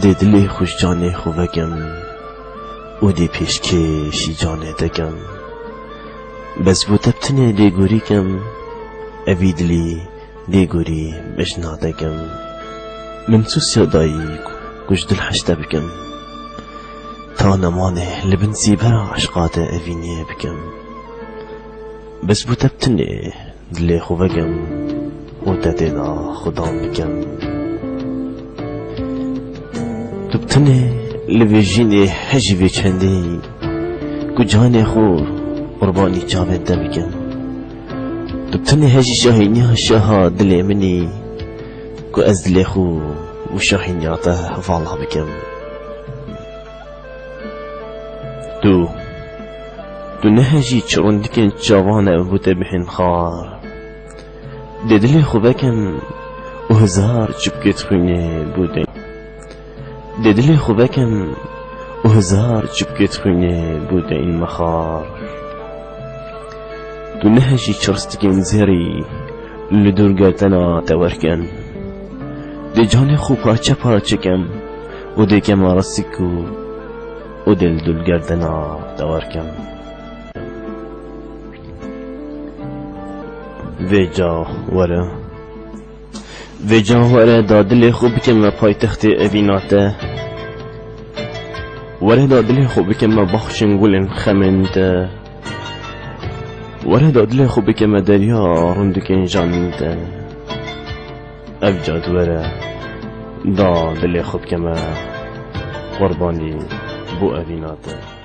دی دلی خوش جانی خوبکم و دی پیشکشی جانی دکم بس بو تبتنی دی گوری کم اوی دلی دی گوری بجنا دکم من سوسیا دایی کش دل حشته بکم تا نمانه لبن زیبر عشقات اوینیه بکم بس بو تبتنی دلی خوبکم و تدینا خدام بکم تبتنی لویجینی حجوی چندی کو جان خور قربانی چاوید دبکم تبتنی هجی شاهینیا شاها دلی منی کو از دلی خو و شاهینیاته والا بکم تو نهجی چروندکن جوانه بوده بحن خار دی دلی خوبکم و هزار چبکت خوینه بوده دی دلی خوبکم و هزار چبکت خوینه بوده این مخار تو نهجی چرستکن زیری لدور گرتنا تورکن دی جان خوب پاچه پاچه کم و دی کم آرسیکو و دل دل گردنا تورکم ویجا وره دادل خوب کم پای تخت اویناته وره دادل خوب کم بخشن گلن خمنده وره دادل خوب کم دریا رندکن جانده افجاد وره دادل خوب کم قربانی بو اویناته